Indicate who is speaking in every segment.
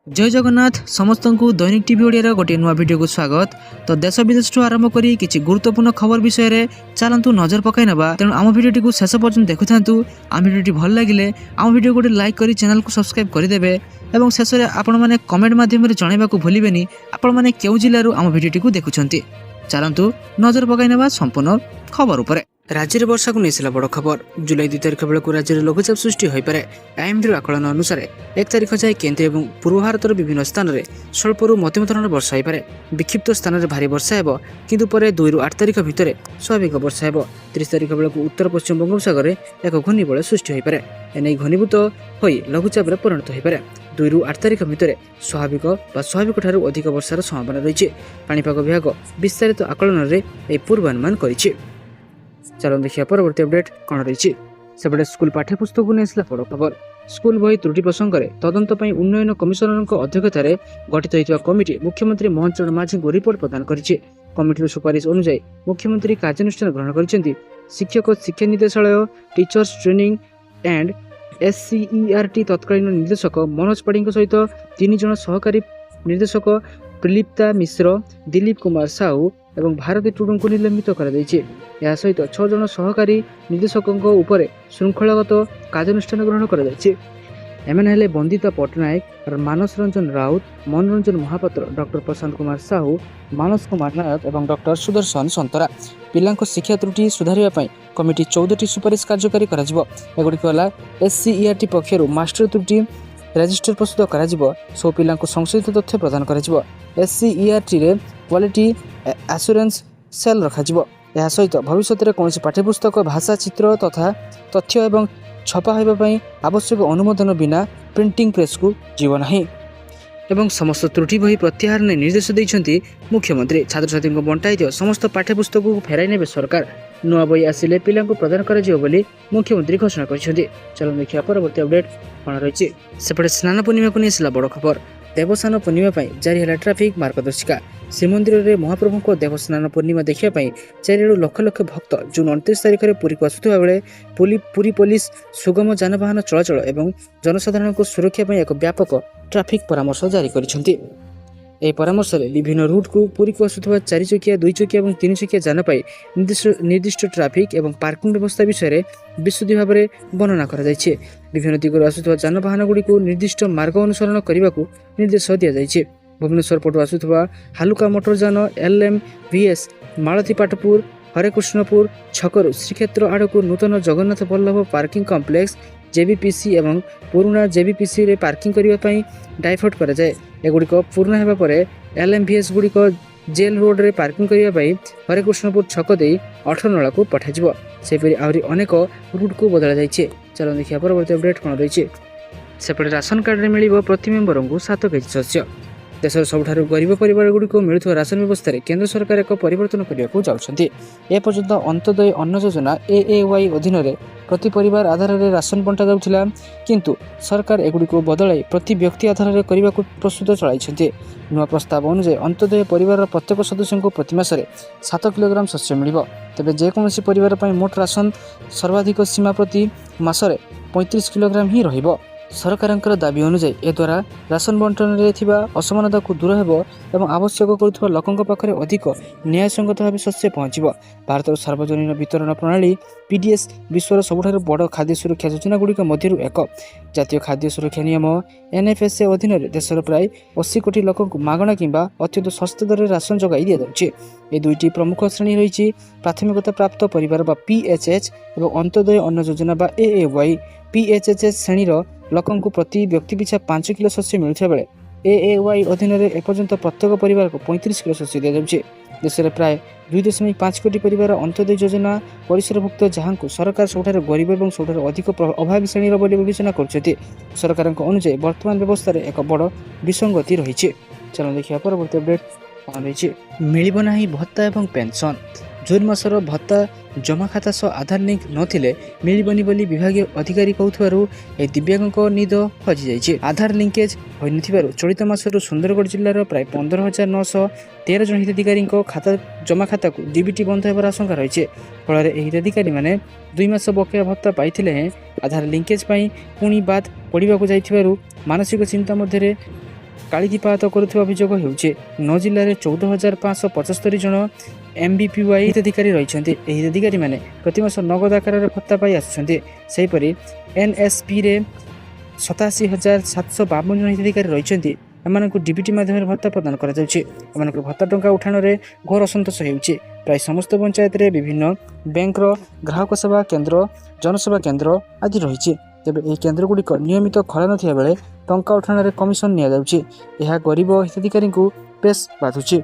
Speaker 1: जय जगन्नाथ समस्त को दैनिक टीवी ओडिया गोटे नुआ वीडियो को स्वागत। तो देश विदेश आरंभ करी किछि गुरुत्वपूर्ण खबर विषय रे चलंतु नजर पकाई नबा। तेणु आम वीडियो को शेष पर्यंत देखुथांतु। आम वीडियो भल लागिले आम वीडियो गोटे लाइक करी चैनल को सब्सक्राइब कर देबे एवं शेष रे आपण माने कमेंट माध्यम रे जणाइबा को भूलिबेनी आपण माने केउ जिल्ला रु आम वीडियो को देखुछंती। चलंतु नजर पकाई नबा संपूर्ण खबर उपरे। राज्य में वर्षा को नहीं बड़ खबर। जुलाई 2 तारिख बेलू राज्य में लघुचाप सृष्टि हो पारे। आईएमडी आकलन अनुसार 1 तारिख जाए केन्द्रीय और पूर्व भारतर विभिन्न स्थान में स्वल्परू मध्यम धरण वर्षा हो पारे। विक्षिप्त स्थान में भारी वर्षा हो किंतु 2 ରୁ 8 तारिख भितर स्वाभाविक वर्षा हो। 30 तारिख बेलू उत्तर पश्चिम बंगोपसागर एक घूर्णिबलय सृष्टि हो पारे। एने घनीभूत हो लघुचाप परिणत हो पारे। 2 ରୁ 8 तारिख भितर स्वाभाविक ठारू अधिक वर्षार संभावना रही। पाणीपाग विभाग विस्तारित आकलन में पूर्वानुमान करिछि। चलो देखिए परवर्ती अपडेट कौन रही। सेपटे स्कूल पाठ्यपुस्तक को नहीं बड़ खबर। स्कूल बही त्रुटि प्रसंग में तदंत उन्नयन कमिशनर अध्यक्षतार गठित होता कमिटी मुख्यमंत्री मोहन चरण माझी को रिपोर्ट प्रदान करिछि। कमिटीर सुपारिश अनुसार मुख्यमंत्री कार्यानुष्ठान ग्रहण करिसेंति। शिक्षक शिक्षा निर्देशालय टीचर्स ट्रेनिंग एंड SCERT तत्कालीन निर्देशक मनोज पाढ़ी सहित 3 जन सहकारी निर्देशक प्रलिप्ता मिश्र, दिलीप कुमार साहू एवं भारती टुडू को निलंबित कर सहित 6 जन सहकारी निर्देशकों उपर श्रृंखलागत कार्यानुष्ठान ग्रहण कर एमएनएलए बंदिता पट्टनायक, मानस रंजन राउत, मनोरंजन महापात्र, डॉक्टर प्रशांत कुमार साहू, मानस कुमार नायक और डॉक्टर सुदर्शन संतरा। पिला शिक्षा त्रुटि सुधारिया कमिटी 14टी सुपारिश कार्यकारी एगुड़िक SCERT पक्षर मास्टर त्रुटि रेजिस्टर प्रस्तुत कर सब पिला संशोधित तथ्य प्रदान कर SCERT रे क्वालिटी एश्योरेंस सेल रखा सहित भविष्य में कौन पाठ्यपुस्तक भाषा चित्र तथा तथ्य एवं छपा होगापी आवश्यक अनुमोदन बिना प्रिंटिंग प्रेस को जीव नहीं एवं समस्त त्रुटि बही प्रत्याहार ने निर्देश देइछंती मुख्यमंत्री। छात्र छात्री को बंटाई समस्त पाठ्यपुस्तक को फेराई नेबे सरकार। नुआ बही आसिले पिला प्रदान कर मुख्यमंत्री घोषणा कर। चलो देखिए परवर्ती अपडेट कौन रही। सेपटे स्नान पूर्णिमा को नहीं बड़ खबर। देवस्नान पूर्णिमा जारी है ट्राफिक मार्गदर्शिका। श्रीमंदिर में महाप्रभु को देवस्नान पूर्णिमा देखा चारिड़ू लक्ष लक्ष भक्त जून 29 तारिख में पुरी को आसुवा बेले पुरी पुलिस सुगम जानवाहन चलाचल और जनसाधारण को सुरक्षा एक व्यापक ट्राफिक परामर्श जारी करिसेंति। यह परामर्श में विभिन्न रूट को पुरी को आसुवा 4 चकिया 2 चकिया और 3 चकिया जान निर्दिष्ट ट्राफिक और पार्किंग व्यवस्था विषय में विशुद्धि भाव में वर्णना कर विभिन्न दिगरू आसुवा जानवाहन गुड़ी को निर्दिष्ट मार्ग अनुसरण करने को निर्देश दि जाए। भुवनेश्वर पटु आसुवा हालुका मोटरजान LMVS मालती पाटपुर हरेकृष्णपुर छकरू श्रीक्षेत्र आड़ को नूतन Jagannath Ballabh parking complex JBPC एवं पुराना JBPC रे पार्किंग करने डाइवर्ट कर जाए। एगुड़िक पूर्ण होगापर LMVS गुड़िक जेल रोड रे पार्किंग करने हरेकृष्णपुर छक दे 18 नला को पठाଯିବ। सेपरि आहरी अनेक रूट को बदला जाइए। चलो देखिए परवर्ती अपडेट कौन रही। सेपटे राशन कार्ड रे मिलिबो प्रति मेम्बर को 7 केजी शस्य। देशर सबुठारु गरीब परिवार गुड़िक मिलुवा राशन व्यवस्था केंद्र सरकार एक परिवर्तन करने जाउछंती। ए पर्यंत अंत्योदय अन्न योजना AAY अधीन रे प्रति परिवार आधार में राशन बंटा जाउथिला किंतु सरकार एगुड़ी बदलाई प्रति व्यक्ति आधार में करने को प्रस्तुत चलाई। नुआ प्रस्ताव अनुसार अंत्योदय परिवार प्रत्येक सदस्य को प्रति मासरे 7 किलोग्राम शस्य मिलिबो। तेबे जेकोसी परिवार पर मोट राशन सर्वाधिक सीमा प्रति मासरे 35 किलोग्राम ही रहिबो। सरकार दाबी अनुसार ए द्वारा राशन बंटन में असमानता को दूर हो एवं आवश्यक करुवा लोकों पाखे अधिक न्यायसंगत भाव शस्य पहुँच। भारत सार्वजनिक वितरण प्रणाली PDS विश्वर सबुठारु बड़ खाद्य सुरक्षा योजना गुड़िक मध्य एक। जातीय खाद्य सुरक्षा नियम NFSA अधीन देशर प्राय 80 कोटी लोक मागणा किंबा अत्यंत सस्ता दर राशन जगाई दि जाउछि। ए दुईटी प्रमुख श्रेणी रही प्राथमिकता प्राप्त परिवार PHH और अंत्योदय अन्न योजना AAY। PHHS श्रेणीर लोकों को प्रति व्यक्ति पिछा 5 किलो शस्य मिलुଥିବା बेले AAY अधीन एपर्यंत प्रत्येक परिवार को 35 किलो शस्य दि जाउछि। देश में प्राय 2.5 कोटी परिवार अंत्योदय योजना परिसरभुक्त जहां को सरकार सबुठार गरीब और सबुठार अधिक अभावी श्रेणी बोली विवेचना कर। सरकार अनुसार वर्तमान व्यवस्था एक बड़ विसंगति रही। चलो देखिए परवर्ती अपडेट कौन रही। मिलिब नाही भत्ता एवं पेंशन। जून मासर भत्ता जमा खाता सह आधार लिंक नथिले मिलिबनी बोली विभागीय अधिकारी कहथुवारु ए दिव्यांगक निद हजि जाइछे। आधार लिंकेज होई नथिबारु चलित मासर सुंदरगढ़ जिल्लार प्राय 15,913 जन हिताधिकारी खाता जमा खाता को डीबीटी बंद होबार आशंका रही। फल हिताधिकारी माने 2 मास बकेया भत्ता पाइथिले आधार लिंकेज पुणी बाद पढ़ा जाइथिबारु मानसिक चिंता मध्य କାଳିକିପାତ କରୁଥିବା ଅଭିଯୋଗ ହେଉଛି। 9 ଜିଲ୍ଲାରେ 14,575 ଜଣ MBPY ହିତାଧିକାରୀ ରହିଛନ୍ତି। ଏହି ହିତାଧିକାରୀମାନେ ପ୍ରତିମାସ ନଗଦ ଆକାରରେ ଭତ୍ତା ପାଇ ଆସୁଛନ୍ତି। ସେହିପରି NSPରେ 87,752 ଜଣ ହିତାଧିକାରୀ ରହିଛନ୍ତି। ଏମାନଙ୍କୁ DBT ମାଧ୍ୟମରେ ଭତ୍ତା ପ୍ରଦାନ କରାଯାଉଛି। ଏମାନଙ୍କ ଭତ୍ତା ଟଙ୍କା ଉଠାଣରେ ଘୋର ଅସନ୍ତୋଷ ହେଉଛି। ପ୍ରାୟ ସମସ୍ତ ପଞ୍ଚାୟତରେ ବିଭିନ୍ନ ବ୍ୟାଙ୍କର ଗ୍ରାହକ ସେବା କେନ୍ଦ୍ର, ଜନସେବା କେନ୍ଦ୍ର ଆଦି ରହିଛି। ତେବେ ଏହି କେନ୍ଦ୍ରଗୁଡ଼ିକ ନିୟମିତ ଖୋଲା ନଥିବା ବେଳେ ଟଙ୍କା ଉଠାଣରେ କମିଶନ ନିଆଯାଉଛି। ଏହା ଗରିବ ହିତାଧିକାରୀଙ୍କୁ ବେଶ୍ ବାଧୁଛି।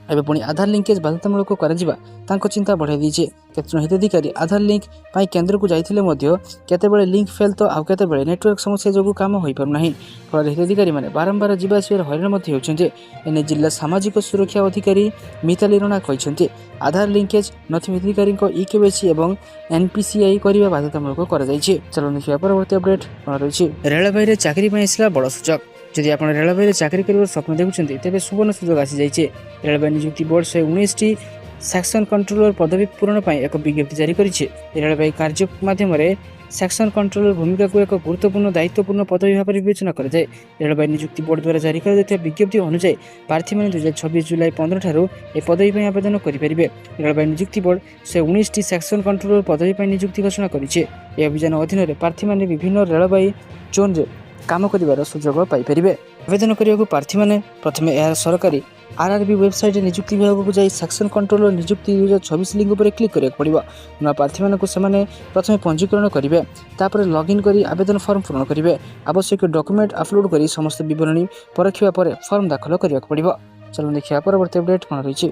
Speaker 1: ଏବେ ପୁଣି ଆଧାର ଲିଙ୍କେଜ ବାଧ୍ୟତାମୂଳକ କରାଯିବା ତାଙ୍କ ଚିନ୍ତା ବଢ଼ାଇ ଦେଇଛି। କେତେଜଣ ହିତାଧିକାରୀ ଆଧାର ଲିଙ୍କ ପାଇଁ କେନ୍ଦ୍ରକୁ ଯାଇଥିଲେ ମଧ୍ୟ କେତେବେଳେ ଲିଙ୍କ ଫେଲ୍ ତ ଆଉ କେତେବେଳେ ନେଟୱାର୍କ ସମସ୍ୟା ଯୋଗୁଁ କାମ ହୋଇପାରୁନାହିଁ। ଫଳରେ ହିତାଧିକାରୀମାନେ ବାରମ୍ବାର ଯିବା ଆସିବାରେ ହଇରାଣ ମଧ୍ୟ ହେଉଛନ୍ତି। ଏନେଇ ଜିଲ୍ଲା ସାମାଜିକ ସୁରକ୍ଷା ଅଧିକାରୀ ମିତାଲି ରଣା କହିଛନ୍ତି, ଆଧାର ଲିଙ୍କେଜ ନଥିବା ହିତାଧିକାରୀଙ୍କ EKYC ଏବଂ NPCI କରିବା ବାଧ୍ୟତାମୂଳକ କରାଯାଇଛି। ଚାଲନ୍ତୁ ଦେଖିବା ପରବର୍ତ୍ତୀ ଅପଡେଟ୍ କ'ଣ ରହିଛି। ରେଳବାଇରେ ଚାକିରି ପାଇଁ ଆସିଲା ବଡ଼ ସୁଯୋଗ। ଯଦି ଆପଣ ରେଳବାଇରେ ଚାକିରି କରିବାର ସ୍ୱପ୍ନ ଦେଖୁଛନ୍ତି ତେବେ ସୁବର୍ଣ୍ଣ ସୁଯୋଗ ଆସିଯାଇଛି। ରେଳବାଇ ନିଯୁକ୍ତି ବୋର୍ଡ 119ଟି ସେକ୍ସନ କଣ୍ଟ୍ରୋଲର ପଦବୀ ପୂରଣ ପାଇଁ ଏକ ବିଜ୍ଞପ୍ତି ଜାରି କରିଛି। ରେଳବାଇ କାର୍ଯ୍ୟ ମାଧ୍ୟମରେ ସେକ୍ସନ କଣ୍ଟ୍ରୋଲର ଭୂମିକାକୁ ଏକ ଗୁରୁତ୍ୱପୂର୍ଣ୍ଣ ଦାୟିତ୍ୱପୂର୍ଣ୍ଣ ପଦବୀ ଭାବରେ ବିବେଚନା କରାଯାଏ। ରେଳବାଇ ନିଯୁକ୍ତି ବୋର୍ଡ ଦ୍ୱାରା ଜାରି କରାଯାଇଥିବା ବିଜ୍ଞପ୍ତି ଅନୁଯାୟୀ ପ୍ରାର୍ଥୀମାନେ 2026 ଜୁଲାଇ 15 ଠାରୁ ଏହି ପଦବୀ ପାଇଁ ଆବେଦନ କରିପାରିବେ। ରେଳବାଇ ନିଯୁକ୍ତି ବୋର୍ଡ 119ଟି ସେକ୍ସନ କଣ୍ଟ୍ରୋଲର ପଦବୀ ପାଇଁ ନିଯୁକ୍ତି ଘୋଷଣା କରିଛି। ଏହି ଅଭିଯାନ ଅଧୀନରେ ପ୍ରାର୍ଥୀମାନେ ବିଭିନ୍ନ ରେଳବାଇ ଜୋନ୍ରେ କାମ କରିବାର ସୁଯୋଗ ପାଇପାରିବେ। ଆବେଦନ କରିବାକୁ ପ୍ରାର୍ଥୀମାନେ ପ୍ରଥମେ ଏହାର ସରକାରୀ RRB ୱେବସାଇଟ୍ରେ ନିଯୁକ୍ତି ବିଭାଗକୁ ଯାଇ ସେକ୍ସନ କଣ୍ଟ୍ରୋଲର ନିଯୁକ୍ତି 2026 ଲିଙ୍କ ଉପରେ କ୍ଲିକ୍ କରିବାକୁ ପଡ଼ିବ। ନୂଆ ପ୍ରାର୍ଥୀମାନଙ୍କୁ ସେମାନେ ପ୍ରଥମେ ପଞ୍ଜୀକରଣ କରିବେ, ତାପରେ ଲଗ୍ଇନ୍ କରି ଆବେଦନ ଫର୍ମ ପୂରଣ କରିବେ। ଆବଶ୍ୟକ ଡକ୍ୟୁମେଣ୍ଟ ଅପଲୋଡ଼ କରି ସମସ୍ତ ବିବରଣୀ ପରଖିବା ପରେ ଫର୍ମ ଦାଖଲ କରିବାକୁ ପଡ଼ିବ। ଚାଲନ୍ତୁ ଦେଖିବା ପରବର୍ତ୍ତୀ ଅପଡେଟ୍ କ'ଣ ରହିଛି।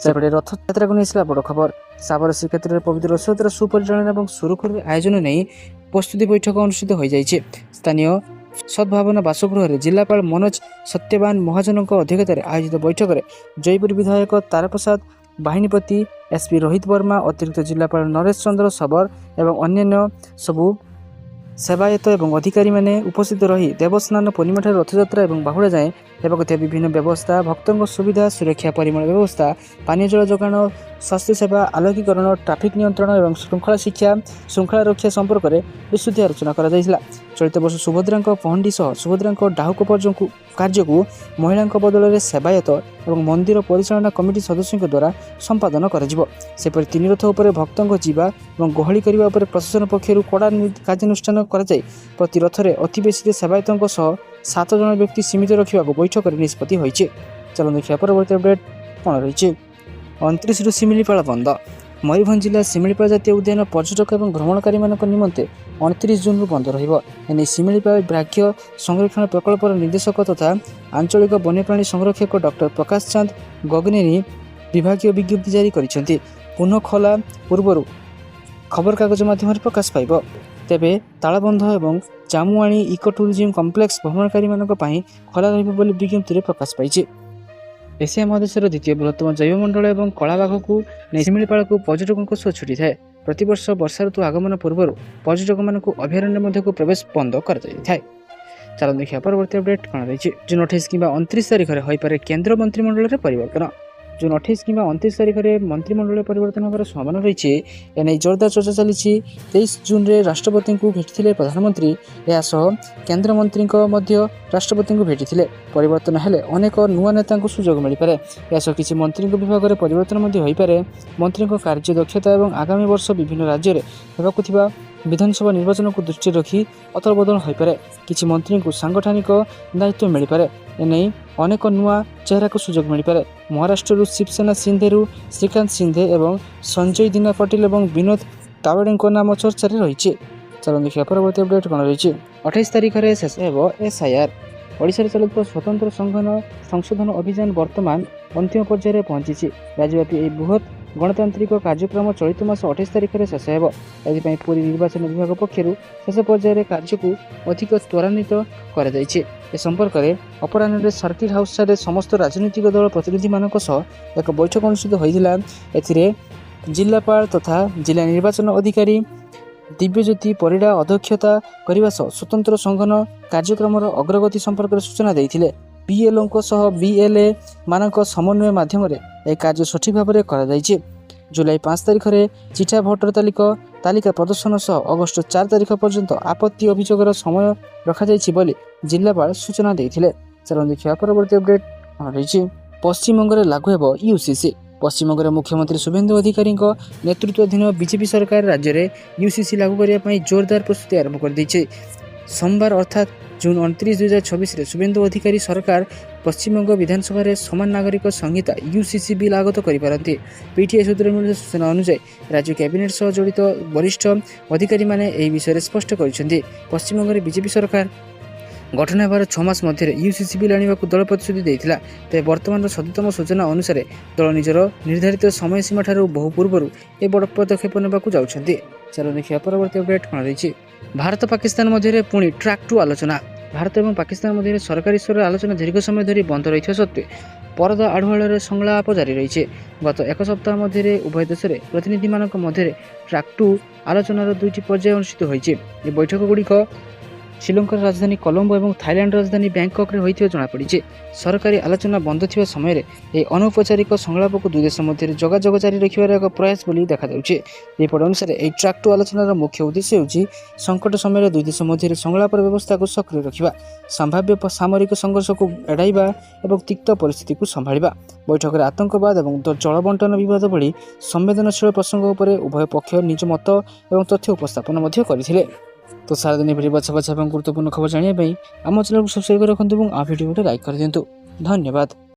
Speaker 1: ସେପଟେ ରଥଯାତ୍ରାକୁ ନେଇ ଆସିଲା ବଡ଼ ଖବର। ସାବର ଶ୍ରୀକ୍ଷେତ୍ରରେ ପବିତ୍ର ରଥଯାତ୍ରା ସୁପରିଚାଳନା ଏବଂ ସୁରୁଖୁରୁରେ ଆୟୋଜନ ନେଇ ପ୍ରସ୍ତୁତି ବୈଠକ ଅନୁଷ୍ଠିତ ହୋଇଯାଇଛି। ସ୍ଥାନୀୟ ସଦ୍ଭାବନା ବାସଗୃହରେ ଜିଲ୍ଲାପାଳ ମନୋଜ ସତ୍ୟବାନ ମହାଜନଙ୍କ ଅଧ୍ୟକ୍ଷତାରେ ଆୟୋଜିତ ବୈଠକରେ ଜୟପୁର ବିଧାୟକ ତାରପ୍ରସାଦ ବାହିନୀପତି, SP ରୋହିତ ବର୍ମା, ଅତିରିକ୍ତ ଜିଲ୍ଲାପାଳ ନରେଶ ଚନ୍ଦ୍ର ଶବର ଏବଂ ଅନ୍ୟାନ୍ୟ ସବୁ ସେବାୟତ ଏବଂ ଅଧିକାରୀମାନେ ଉପସ୍ଥିତ ରହି ଦେବସ୍ନାନ ପୂର୍ଣ୍ଣିମାଠାରୁ ରଥଯାତ୍ରା ଏବଂ ବାହୁଡ଼ା ଯାଏଁ ହେବାକୁ ଥିବା ବିଭିନ୍ନ ବ୍ୟବସ୍ଥା, ଭକ୍ତଙ୍କ ସୁବିଧା, ସୁରକ୍ଷା ପରିମଳ ବ୍ୟବସ୍ଥା, ପାନୀୟ ଜଳ ଯୋଗାଣ, ସ୍ୱାସ୍ଥ୍ୟ ସେବା, ଆଲୋକୀକରଣ, ଟ୍ରାଫିକ୍ ନିୟନ୍ତ୍ରଣ ଏବଂ ଶୃଙ୍ଖଳା ଶିକ୍ଷା, ଶୃଙ୍ଖଳା ରକ୍ଷା ସମ୍ପର୍କରେ ବିଶୁଦ୍ଧି ଆଲୋଚନା କରାଯାଇଥିଲା। ଚଳିତ ବର୍ଷ ସୁଭଦ୍ରାଙ୍କ ପହଣ୍ଡି ସହ ସୁଭଦ୍ରାଙ୍କ ଡାହୁକ କାର୍ଯ୍ୟକୁ ମହିଳାଙ୍କ ବଦଳରେ ସେବାୟତ ଏବଂ ମନ୍ଦିର ପରିଚାଳନା କମିଟି ସଦସ୍ୟଙ୍କ ଦ୍ୱାରା ସମ୍ପାଦନ କରାଯିବ। ସେପରି 3 ରଥ ଉପରେ ଭକ୍ତଙ୍କ ଯିବା ଏବଂ ଗହଳି କରିବା ଉପରେ ପ୍ରଶାସନ ପକ୍ଷରୁ କଡ଼ା କାର୍ଯ୍ୟାନୁଷ୍ଠାନ କରାଯାଇ ପ୍ରତି ରଥରେ ଅତି ବେଶୀରେ ସେବାୟତଙ୍କ ସହ 7 ଜଣ ବ୍ୟକ୍ତି ସୀମିତ ରଖିବାକୁ ବୈଠକରେ ନିଷ୍ପତ୍ତି ହୋଇଛି। ଚାଲନ୍ତୁ ଦେଖିବା ପରବର୍ତ୍ତୀ ଅପଡେଟ୍ କ'ଣ ରହିଛି। 29ରୁ ଶିମିଳିପାଳ ବନ୍ଦ। ମୟୂରଭଞ୍ଜ ଜିଲ୍ଲା ଶିମିଳିପାଳ ଜାତୀୟ ଉଦ୍ୟାନ ପର୍ଯ୍ୟଟକ ଏବଂ ଭ୍ରମଣକାରୀମାନଙ୍କ ନିମନ୍ତେ 29 ଜୁନରୁ ବନ୍ଦ ରହିବ। ଏନେଇ ଶିମିଳିପାଳ ବ୍ୟାଘ୍ର ସଂରକ୍ଷଣ ପ୍ରକଳ୍ପର ନିର୍ଦ୍ଦେଶକ ତଥା ଆଞ୍ଚଳିକ ବନ୍ୟପ୍ରାଣୀ ସଂରକ୍ଷକ ଡକ୍ଟର ପ୍ରକାଶ ଚାନ୍ଦ ଗଗନେନି ବିଭାଗୀୟ ବିଜ୍ଞପ୍ତି ଜାରି କରିଛନ୍ତି। ପୁନଃ ଖୋଲା ପୂର୍ବରୁ ଖବରକାଗଜ ମାଧ୍ୟମରେ ପ୍ରକାଶ ପାଇବ। ତେବେ ତାଳବନ୍ଧ ଏବଂ ଜାମୁଆଣୀ ଇକୋ ଟୁରିଜିମ୍ କମ୍ପ୍ଲେକ୍ସ ଭ୍ରମଣକାରୀମାନଙ୍କ ପାଇଁ ଖୋଲା ରହିବ ବୋଲି ବିଜ୍ଞପ୍ତିରେ ପ୍ରକାଶ ପାଇଛି। ଏସିଆ ମହାଦେଶର ଦ୍ୱିତୀୟ ବୃହତ୍ତମ ଜୈବମଣ୍ଡଳ ଏବଂ କଳାବାଘକୁ ନେଇ ଶିମିଳିପାଳକୁ ପର୍ଯ୍ୟଟକଙ୍କ ସହ ଛୁଟିଥାଏ। ପ୍ରତିବର୍ଷ ବର୍ଷା ଋତୁ ଆଗମନ ପୂର୍ବରୁ ପର୍ଯ୍ୟଟକମାନଙ୍କୁ ଅଭୟାରଣ୍ୟ ମଧ୍ୟକୁ ପ୍ରବେଶ ବନ୍ଦ କରାଯାଇଥାଏ। ଚାଲନ୍ତୁ ଦେଖିବା ପରବର୍ତ୍ତୀ ଅପଡେଟ୍ କ'ଣ ରହିଛି। ଜୁନ୍ 28 କିମ୍ବା 29 ତାରିଖରେ ହୋଇପାରେ କେନ୍ଦ୍ର ମନ୍ତ୍ରିମଣ୍ଡଳରେ ପରିବର୍ତ୍ତନ। ଜୁନ୍ 28 କିମ୍ବା 29 ତାରିଖରେ ମନ୍ତ୍ରିମଣ୍ଡଳ ପରିବର୍ତ୍ତନ ହେବାର ସମ୍ଭାବନା ରହିଛି। ଏନେଇ ଜୋରଦାର ଚର୍ଚ୍ଚା ଚାଲିଛି। 23 ଜୁନ୍ରେ ରାଷ୍ଟ୍ରପତିଙ୍କୁ ଭେଟିଥିଲେ ପ୍ରଧାନମନ୍ତ୍ରୀ। ଏହା ସହ କେନ୍ଦ୍ରମନ୍ତ୍ରୀଙ୍କ ମଧ୍ୟ ରାଷ୍ଟ୍ରପତିଙ୍କୁ ଭେଟିଥିଲେ। ପରିବର୍ତ୍ତନ ହେଲେ ଅନେକ ନୂଆ ନେତାଙ୍କୁ ସୁଯୋଗ ମିଳିପାରେ। ଏହା ସହ କିଛି ମନ୍ତ୍ରୀଙ୍କ ବିଭାଗରେ ପରିବର୍ତ୍ତନ ମଧ୍ୟ ହୋଇପାରେ। ମନ୍ତ୍ରୀଙ୍କ କାର୍ଯ୍ୟ ଦକ୍ଷତା ଏବଂ ଆଗାମୀ ବର୍ଷ ବିଭିନ୍ନ ରାଜ୍ୟରେ ହେବାକୁ ଥିବା ବିଧାନସଭା ନିର୍ବାଚନକୁ ଦୃଷ୍ଟିରେ ରଖି ଅଦଳବଦଳ ହୋଇପାରେ। କିଛି ମନ୍ତ୍ରୀଙ୍କୁ ସାଂଗଠନିକ ଦାୟିତ୍ୱ ମିଳିପାରେ। ଏନେଇ ଅନେକ ନୂଆ ଚେହେରାକୁ ସୁଯୋଗ ମିଳିପାରେ। ମହାରାଷ୍ଟ୍ରରୁ ଶିବସେନା ସିନ୍ଧେରୁ ଶ୍ରୀକାନ୍ତ ସିନ୍ଧେ ଏବଂ ସଞ୍ଜୟ ଦିନା ପଟିଲ ଏବଂ ବିନୋଦ ତାୱଡେଙ୍କ ନାମ ଚର୍ଚ୍ଚାରେ ରହିଛି। ଚାଲନ୍ତୁ ଦେଖିବା ପରବର୍ତ୍ତୀ ଅପଡେଟ୍ କ'ଣ ରହିଛି। 28 ତାରିଖରେ ଶେଷ ହେବ SIR। ଓଡ଼ିଶାରେ ଚାଲୁଥିବା ସ୍ୱତନ୍ତ୍ର ସଂଶୋଧନ ଅଭିଯାନ ବର୍ତ୍ତମାନ ଅନ୍ତିମ ପର୍ଯ୍ୟାୟରେ ପହଞ୍ଚିଛି। ରାଜ୍ୟବ୍ୟାପୀ ଏହି ବୃହତ୍ ଗଣତାନ୍ତ୍ରିକ କାର୍ଯ୍ୟକ୍ରମ ଚଳିତ ମାସ 28 ତାରିଖରେ ଶେଷ ହେବ। ଏଥିପାଇଁ ପୁରୀ ନିର୍ବାଚନ ବିଭାଗ ପକ୍ଷରୁ ଶେଷ ପର୍ଯ୍ୟାୟରେ କାର୍ଯ୍ୟକୁ ଅଧିକ ତ୍ୱରାନ୍ୱିତ କରାଯାଇଛି। ଏ ସମ୍ପର୍କରେ ଅପରାହ୍ନରେ ସର୍କିଟ ହାଉସ୍ଠାରେ ସମସ୍ତ ରାଜନୈତିକ ଦଳ ପ୍ରତିନିଧିମାନଙ୍କ ସହ ଏକ ବୈଠକ ଅନୁଷ୍ଠିତ ହୋଇଥିଲା। ଏଥିରେ ଜିଲ୍ଲାପାଳ ତଥା ଜିଲ୍ଲା ନିର୍ବାଚନ ଅଧିକାରୀ ଦିବ୍ୟଜ୍ୟୋତି ପରିଡ଼ା ଅଧ୍ୟକ୍ଷତା କରିବା ସହ ସ୍ୱତନ୍ତ୍ର ସଂଗଠନ କାର୍ଯ୍ୟକ୍ରମର ଅଗ୍ରଗତି ସମ୍ପର୍କରେ ସୂଚନା ଦେଇଥିଲେ। BLOଙ୍କ ସହ BLA ମାନଙ୍କ ସମନ୍ୱୟ ମାଧ୍ୟମରେ ଏହି କାର୍ଯ୍ୟ ସଠିକ୍ ଭାବରେ କରାଯାଇଛି। ଜୁଲାଇ 5 ତାରିଖରେ ଚିଠା ଭୋଟର ତାଲିକା ପ୍ରଦର୍ଶନ ସହ ଅଗଷ୍ଟ 4 ତାରିଖ ପର୍ଯ୍ୟନ୍ତ ଆପତ୍ତି ଅଭିଯୋଗର ସମୟ ରଖାଯାଇଛି ବୋଲି ଜିଲ୍ଲାପାଳ ସୂଚନା ଦେଇଥିଲେ। ଚାଲନ୍ତୁ ଦେଖିବା ପରବର୍ତ୍ତୀ ଅପଡେଟ୍ କ'ଣ ରହିଛି। ପଶ୍ଚିମବଙ୍ଗରେ ଲାଗୁ ହେବ ୟୁସିସି। ପଶ୍ଚିମବଙ୍ଗର ମୁଖ୍ୟମନ୍ତ୍ରୀ ଶୁଭେନ୍ଦୁ ଅଧିକାରୀଙ୍କ ନେତୃତ୍ୱାଧୀନ ବିଜେପି ସରକାର ରାଜ୍ୟରେ ୟୁସିସି ଲାଗୁ କରିବା ପାଇଁ ଜୋରଦାର ପ୍ରସ୍ତୁତି ଆରମ୍ଭ କରିଦେଇଛି। ସୋମବାର ଅର୍ଥାତ୍ ଜୁନ୍ 29, 2024ରେ ଶୁଭେନ୍ଦୁ ଅଧିକାରୀ ସରକାର ପଶ୍ଚିମବଙ୍ଗ ବିଧାନସଭାରେ ସମାନ ନାଗରିକ ସଂହିତା ୟୁସିସି ବିଲ୍ ଆଗତ କରିପାରନ୍ତି। ପିଟିଆଇ ସୂତ୍ରରୁ ମିଳିଥିବା ସୂଚନା ଅନୁଯାୟୀ ରାଜ୍ୟ କ୍ୟାବିନେଟ୍ ସହ ଜଡ଼ିତ ବରିଷ୍ଠ ଅଧିକାରୀମାନେ ଏହି ବିଷୟରେ ସ୍ପଷ୍ଟ କରିଛନ୍ତି। ପଶ୍ଚିମବଙ୍ଗରେ ବିଜେପି ସରକାର ଗଠନ ହେବାର 6 ମାସ ମଧ୍ୟରେ ୟୁସିସି ବିଲ୍ ଆଣିବାକୁ ଦଳ ପ୍ରତିଶ୍ରୁତି ଦେଇଥିଲା। ତେବେ ବର୍ତ୍ତମାନର ସଦ୍ୟତମ ସୂଚନା ଅନୁସାରେ ଦଳ ନିଜର ନିର୍ଦ୍ଧାରିତ ସମୟସୀମାଠାରୁ ବହୁ ପୂର୍ବରୁ ଏ ବଡ଼ ପଦକ୍ଷେପ ନେବାକୁ ଯାଉଛନ୍ତି। ଚାଲ ଦେଖିବା ପରବର୍ତ୍ତୀ ଅପଡେଟ୍ କ'ଣ ରହିଛି। ଭାରତ ପାକିସ୍ତାନ ମଧ୍ୟରେ ପୁଣି ଟ୍ରାକ୍ 2 ଆଲୋଚନା। ଭାରତ ଏବଂ ପାକିସ୍ତାନ ମଧ୍ୟରେ ସରକାରୀ ସ୍ତରରେ ଆଲୋଚନା ଦୀର୍ଘ ସମୟ ଧରି ବନ୍ଦ ରହିଥିବା ସତ୍ତ୍ୱେ ପରଦା ଆଢ଼ୁଆଳରେ ସଂଳାପ ଜାରି ରହିଛି। ଗତ ଏକ ସପ୍ତାହ ମଧ୍ୟରେ ଉଭୟ ଦେଶରେ ପ୍ରତିନିଧିମାନଙ୍କ ମଧ୍ୟରେ ଟ୍ରାକ୍ 2 ଆଲୋଚନାର 2ଟି ପର୍ଯ୍ୟାୟ ଅନୁଷ୍ଠିତ ହୋଇଛି। ଏହି ବୈଠକଗୁଡ଼ିକ ଶ୍ରୀଲଙ୍କାର ରାଜଧାନୀ କଲମ୍ବୋ ଏବଂ ଥାଇଲାଣ୍ଡ ରାଜଧାନୀ ବ୍ୟାଙ୍କକ୍ରେ ହୋଇଥିବା ଜଣାପଡ଼ିଛି। ସରକାରୀ ଆଲୋଚନା ବନ୍ଦ ଥିବା ସମୟରେ ଏହି ଅନୌପଚାରିକ ସଂଳାପକୁ ଦୁଇ ଦେଶ ମଧ୍ୟରେ ଯୋଗାଯୋଗ ଜାରି ରଖିବାର ଏକ ପ୍ରୟାସ ବୋଲି ଦେଖାଯାଉଛି। ରିପୋର୍ଟ ଅନୁସାରେ ଏହି ଟ୍ରାକ୍ 2 ଆଲୋଚନାର ମୁଖ୍ୟ ଉଦ୍ଦେଶ୍ୟ ହେଉଛି ସଙ୍କଟ ସମୟରେ ଦୁଇ ଦେଶ ମଧ୍ୟରେ ସଂଳାପର ବ୍ୟବସ୍ଥାକୁ ସକ୍ରିୟ ରଖିବା, ସମ୍ଭାବ୍ୟ ସାମରିକ ସଂଘର୍ଷକୁ ଏଡ଼ାଇବା ଏବଂ ତିକ୍ତ ପରିସ୍ଥିତିକୁ ସମ୍ଭାଳିବା। ବୈଠକରେ ଆତଙ୍କବାଦ ଏବଂ ଜଳ ବଣ୍ଟନ ବିବାଦ ଭଳି ସମ୍ବେଦନଶୀଳ ପ୍ରସଙ୍ଗ ଉପରେ ଉଭୟ ପକ୍ଷ ନିଜ ମତ ଏବଂ ତଥ୍ୟ ଉପସ୍ଥାପନ ମଧ୍ୟ କରିଥିଲେ। ତ ସାରାଦିନ ଭିଡ଼ିଓ ବଛା ଏବଂ ଗୁରୁତ୍ୱପୂର୍ଣ୍ଣ ଖବର ଜାଣିବା ପାଇଁ ଆମ ଚ୍ୟାନେଲକୁ ସବସ୍କ୍ରାଇବ୍ କରି ରଖନ୍ତୁ ଏବଂ ଆମ ଭିଡ଼ିଓକୁ ଲାଇକ୍ କରିଦିଅନ୍ତୁ। ଧନ୍ୟବାଦ।